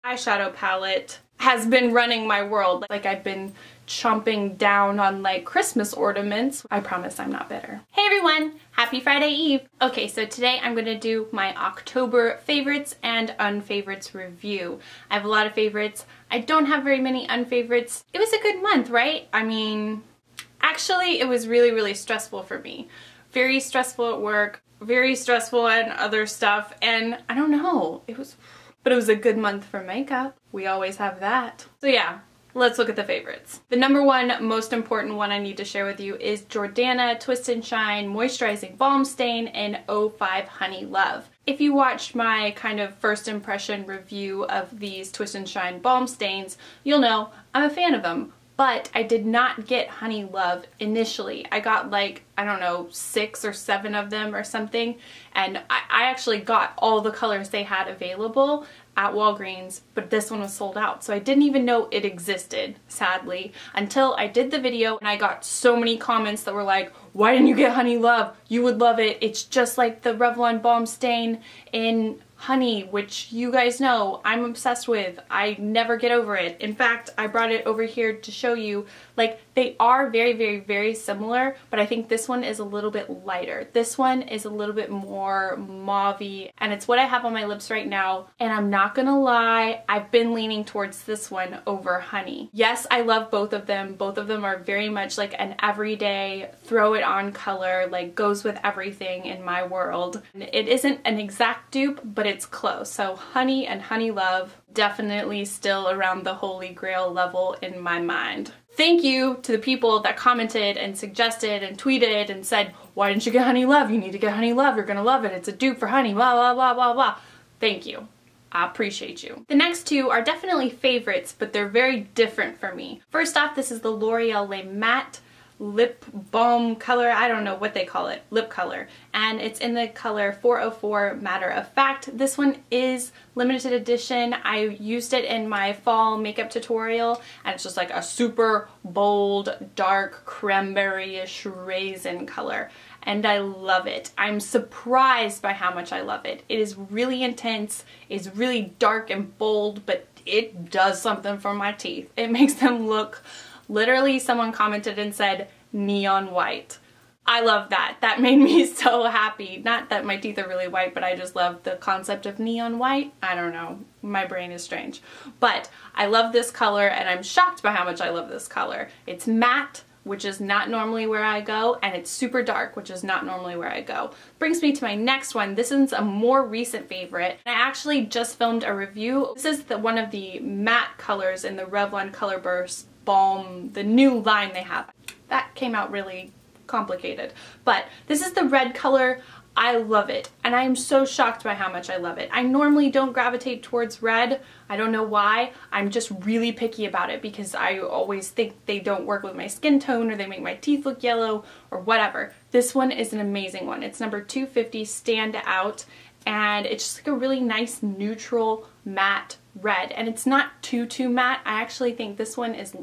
eyeshadow palette has been running my world. Like I've been chomping down on like Christmas ornaments. I promise I'm not bitter. Hey everyone, happy Friday Eve. Okay, so today I'm gonna do my October favorites and unfavorites review. I have a lot of favorites. I don't have very many unfavorites. It was a good month, right? I mean, actually it was really, really stressful for me. Very stressful at work, very stressful and other stuff, and I don't know, but it was a good month for makeup. We always have that. So yeah, let's look at the favorites. The number one most important one I need to share with you is Jordana Twist and Shine Moisturizing Balm Stain in 05 Honey Love. If you watched my kind of first impression review of these Twist and Shine balm stains, you'll know I'm a fan of them. But I did not get Honey Love initially. I got like, I don't know, 6 or 7 of them or something. And I actually got all the colors they had available at Walgreens, but this one was sold out. So I didn't even know it existed, sadly, until I did the video and I got so many comments that were like, why didn't you get Honey Love? You would love it. It's just like the Revlon balm stain in honey, which you guys know I'm obsessed with. I never get over it. In fact, I brought it over here to show you, like, they are very, very, very similar, but I think this one is a little bit lighter. This one is a little bit more mauve-y, and it's what I have on my lips right now, and I'm not gonna lie, I've been leaning towards this one over honey. Yes, I love both of them. Both of them are very much like an everyday, throw it on color, like goes with everything in my world. It isn't an exact dupe, but it's close. So Honey and Honey Love, definitely still around the holy grail level in my mind. Thank you to the people that commented and suggested and tweeted and said, why didn't you get Honey Love? You need to get Honey Love. You're gonna love it. It's a dupe for honey, blah, blah, blah, blah, blah. Thank you. I appreciate you. The next two are definitely favorites, but they're very different for me. First off, this is the L'Oreal Le Matte lip balm color. I don't know what they call it, lip color, and it's in the color 404 Matter of Fact. This one is limited edition. I used it in my fall makeup tutorial, and it's just like a super bold, dark, cranberry-ish raisin color, and I love it. I'm surprised by how much I love it. It is really intense, it's really dark and bold, but it does something for my teeth. It makes them look, literally someone commented and said, neon white. I love that. That made me so happy. Not that my teeth are really white, but I just love the concept of neon white. I don't know. My brain is strange. But I love this color, and I'm shocked by how much I love this color. It's matte, which is not normally where I go, and it's super dark, which is not normally where I go. Brings me to my next one. This is a more recent favorite. I actually just filmed a review. This is one of the matte colors in the Revlon Colorburst Balm, the new line they have. That came out really complicated. But this is the red color. I love it, and I am so shocked by how much I love it. I normally don't gravitate towards red. I don't know why. I'm just really picky about it because I always think they don't work with my skin tone, or they make my teeth look yellow or whatever. This one is an amazing one. It's number 250 Standout, and it's just like a really nice neutral matte red, and it's not too matte. I actually think this one is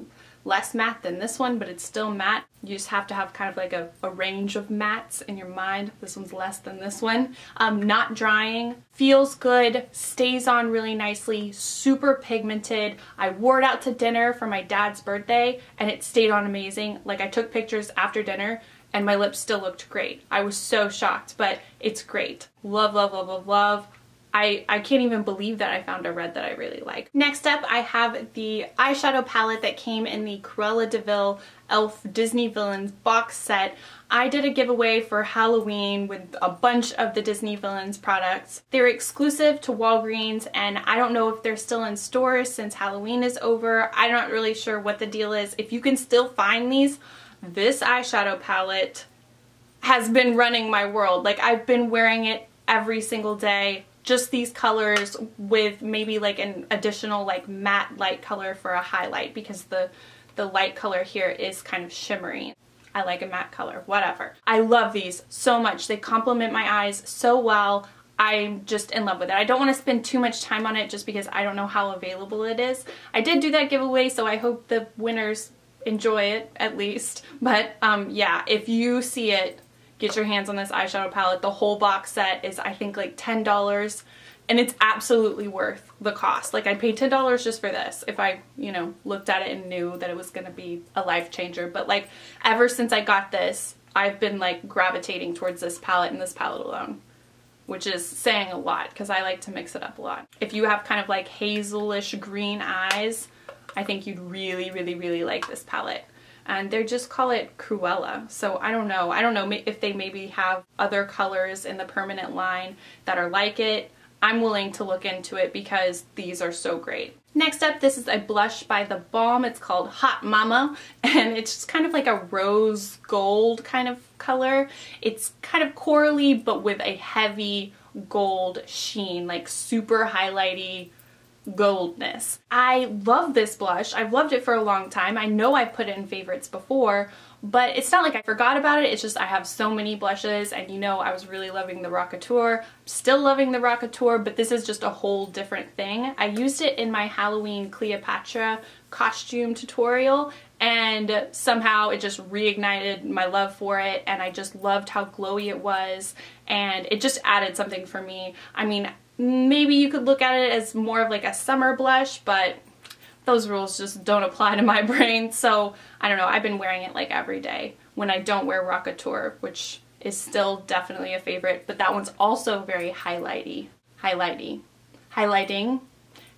less matte than this one, but it's still matte. You just have to have kind of like a range of mattes in your mind. This one's less than this one. Not drying, feels good, stays on really nicely, super pigmented. I wore it out to dinner for my dad's birthday, and it stayed on amazing. Like, I took pictures after dinner and my lips still looked great. I was so shocked, but it's great. Love, love, love, love, love. I can't even believe that I found a red that I really like. Next up, I have the eyeshadow palette that came in the Cruella de Vil e.l.f. Disney Villains box set. I did a giveaway for Halloween with a bunch of the Disney Villains products. They're exclusive to Walgreens, and I don't know if they're still in stores since Halloween is over. I'm not really sure what the deal is. If you can still find these, this eyeshadow palette has been running my world. Like, I've been wearing it every single day. Just these colors with maybe like an additional like matte light color for a highlight, because the light color here is kind of shimmery. I like a matte color, whatever. I love these so much. They complement my eyes so well. I'm just in love with it. I don't want to spend too much time on it just because I don't know how available it is. I did do that giveaway, so I hope the winners enjoy it at least. But yeah, if you see it, get your hands on this eyeshadow palette. The whole box set is, I think, like $10. and it's absolutely worth the cost. Like, I'd pay $10 just for this if I, you know, looked at it and knew that it was gonna be a life changer. But like, ever since I got this, I've been like gravitating towards this palette and this palette alone, which is saying a lot because I like to mix it up a lot. If you have kind of like hazelish green eyes, I think you'd really, really, really like this palette. And they just call it Cruella. So I don't know if they maybe have other colors in the permanent line that are like it. I'm willing to look into it because these are so great. Next up, this is a blush by theBalm. It's called Hot Mama, and it's just kind of like a rose gold kind of color. It's kind of corally, but with a heavy gold sheen, like super highlighty goldness. I love this blush. I've loved it for a long time. I know I've put it in favorites before, but it's not like I forgot about it. It's just I have so many blushes, and you know, I was really loving the Rockateur. I'm still loving the Rockateur, but this is just a whole different thing. I used it in my Halloween Cleopatra costume tutorial, and somehow it just reignited my love for it, and I just loved how glowy it was, and it just added something for me. I mean, maybe you could look at it as more of like a summer blush, but those rules just don't apply to my brain. So I don't know, I've been wearing it like every day when I don't wear Rockateur, which is still definitely a favorite, but that one's also very highlighting.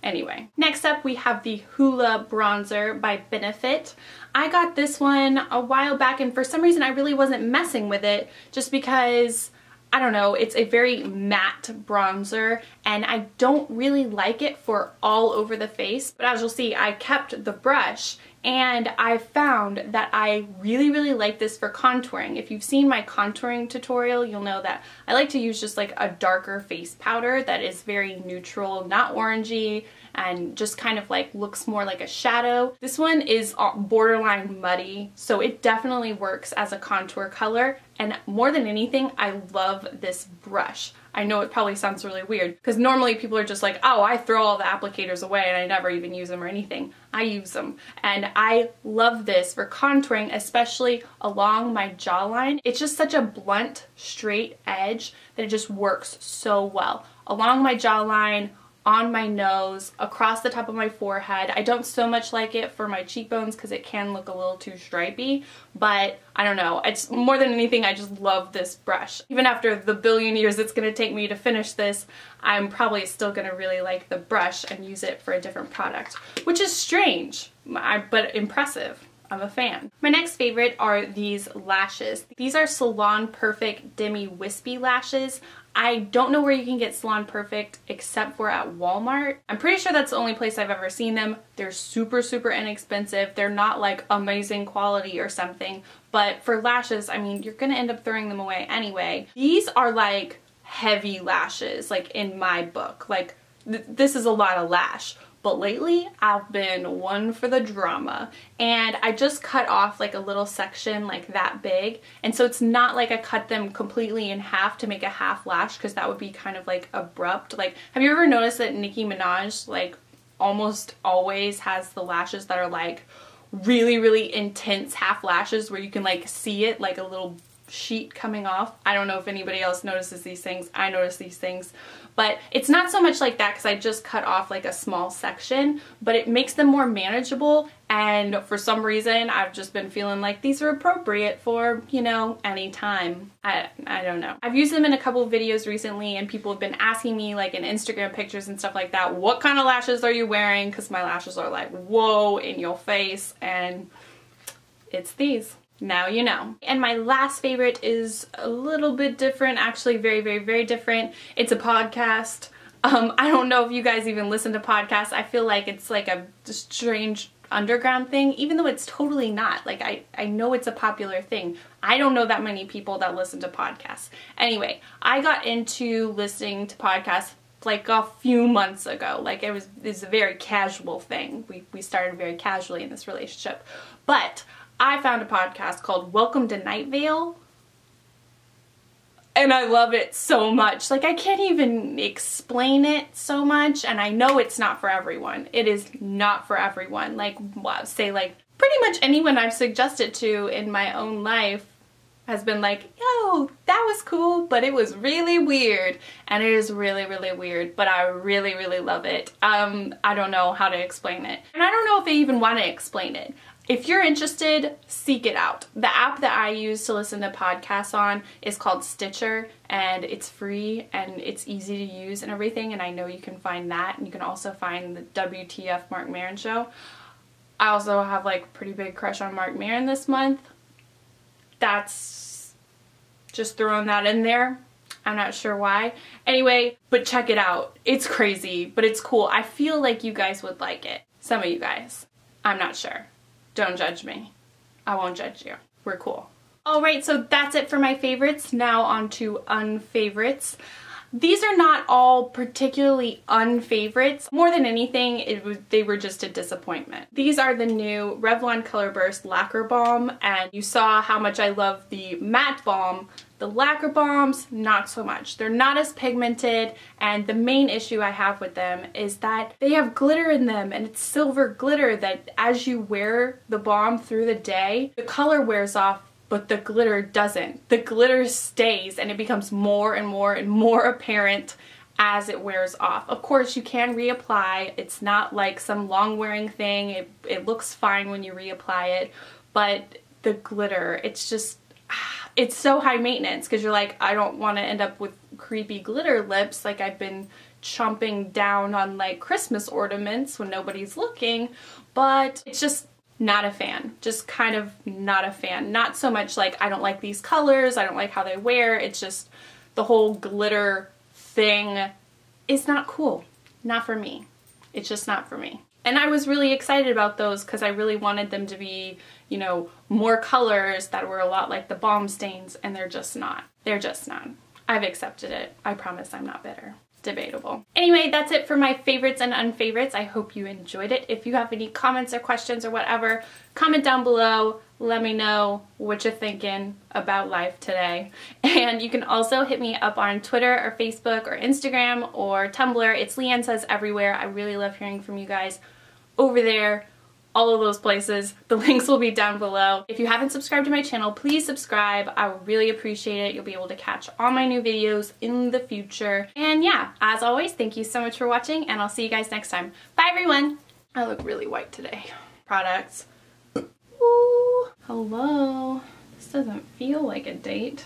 Anyway, next up we have the Hoola bronzer by Benefit. I got this one a while back, and for some reason I really wasn't messing with it just because, I don't know, it's a very matte bronzer and I don't really like it for all over the face. But as you'll see, I kept the brush and I found that I really, really like this for contouring. If you've seen my contouring tutorial, you'll know that I like to use just like a darker face powder that is very neutral, not orangey, and just kind of like looks more like a shadow. This one is borderline muddy, so it definitely works as a contour color. And more than anything, I love this brush. I know it probably sounds really weird because normally people are just like, oh, I throw all the applicators away and I never even use them or anything. I use them, and I love this for contouring, especially along my jawline. It's just such a blunt, straight edge that it just works so well. Along my jawline, on my nose, across the top of my forehead. I don't so much like it for my cheekbones because it can look a little too stripey, but I don't know. It's more than anything, I just love this brush. Even after the billion years it's gonna take me to finish this, I'm probably still gonna really like the brush and use it for a different product, which is strange, but impressive. I'm a fan. My next favorite are these lashes. These are Salon Perfect Demi Wispy lashes. I don't know where you can get Salon Perfect except for at Walmart. I'm pretty sure that's the only place I've ever seen them. They're super, super inexpensive. They're not like amazing quality or something, but for lashes, I mean, you're gonna end up throwing them away anyway. These are like heavy lashes, like in my book. Like this is a lot of lash. But lately, I've been one for the drama, and I just cut off like a little section like that big, and so it's not like I cut them completely in half to make a half lash, because that would be kind of like abrupt. Like, have you ever noticed that Nicki Minaj like almost always has the lashes that are like really, really intense half lashes where you can like see it like a little sheet coming off? I don't know if anybody else notices these things. I notice these things. But it's not so much like that because I just cut off like a small section, but it makes them more manageable, and for some reason I've just been feeling like these are appropriate for, you know, any time. I don't know. I've used them in a couple of videos recently, and people have been asking me like in Instagram pictures and stuff like that, what kind of lashes are you wearing? Because my lashes are like, whoa, in your face, and it's these. Now you know. And my last favorite is a little bit different, actually very, very, very different. It's a podcast. I don't know if you guys even listen to podcasts. I feel like it's like a strange underground thing, even though it's totally not. Like, I know it's a popular thing. I don't know that many people that listen to podcasts. Anyway, I got into listening to podcasts like a few months ago. Like, it's a very casual thing. We started very casually in this relationship. But I found a podcast called Welcome to Night Vale, and I love it so much. Like, I can't even explain it so much, and I know it's not for everyone. It is not for everyone. Like, say like pretty much anyone I've suggested to in my own life has been like, yo, that was cool, but it was really weird. And it is really, really weird, but I really, really love it. I don't know how to explain it. And I don't know if I even want to explain it. If you're interested, seek it out. The app that I use to listen to podcasts on is called Stitcher, and it's free and it's easy to use and everything, and I know you can find that, and you can also find the WTF Marc Maron show. I also have like pretty big crush on Marc Maron this month. That's just throwing that in there. I'm not sure why. Anyway, but check it out. It's crazy, but it's cool. I feel like you guys would like it. Some of you guys. I'm not sure. Don't judge me. I won't judge you. We're cool. Alright, so that's it for my favorites. Now on to unfavorites. These are not all particularly unfavorites. More than anything, they were just a disappointment. These are the new Revlon Colorburst Lacquer Balm, and you saw how much I love the matte balm. The Lacquer Balms, not so much. They're not as pigmented, and the main issue I have with them is that they have glitter in them, and it's silver glitter that as you wear the balm through the day, the color wears off, but the glitter doesn't. The glitter stays, and it becomes more and more and more apparent as it wears off. Of course, you can reapply. It's not like some long-wearing thing. It looks fine when you reapply it, but the glitter, it's just... it's so high maintenance because you're like, I don't want to end up with creepy glitter lips like I've been chomping down on like Christmas ornaments when nobody's looking, but it's just not a fan. Just kind of not a fan. Not so much like I don't like these colors, I don't like how they wear, it's just the whole glitter thing is not cool. Not for me. It's just not for me. And I was really excited about those because I really wanted them to be, you know, more colors that were a lot like the Balm stains, and they're just not. They're just not. I've accepted it. I promise I'm not bitter. Debatable. Anyway, that's it for my favorites and unfavorites. I hope you enjoyed it. If you have any comments or questions or whatever, comment down below. Let me know what you're thinking about life today. And you can also hit me up on Twitter or Facebook or Instagram or Tumblr. It's LeighAnnSays everywhere. I really love hearing from you guys over there. All of those places. The links will be down below. If you haven't subscribed to my channel, please subscribe. I would really appreciate it. You'll be able to catch all my new videos in the future. And yeah, as always, thank you so much for watching, and I'll see you guys next time. Bye everyone! I look really white today. Products. Ooh, hello. This doesn't feel like a date.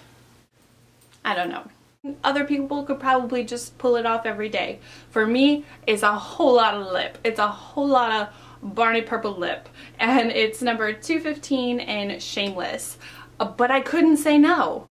I don't know. Other people could probably just pull it off every day. For me, it's a whole lot of lip. It's a whole lot of Barney Purple lip, and it's number 215 in Shameless, but I couldn't say no.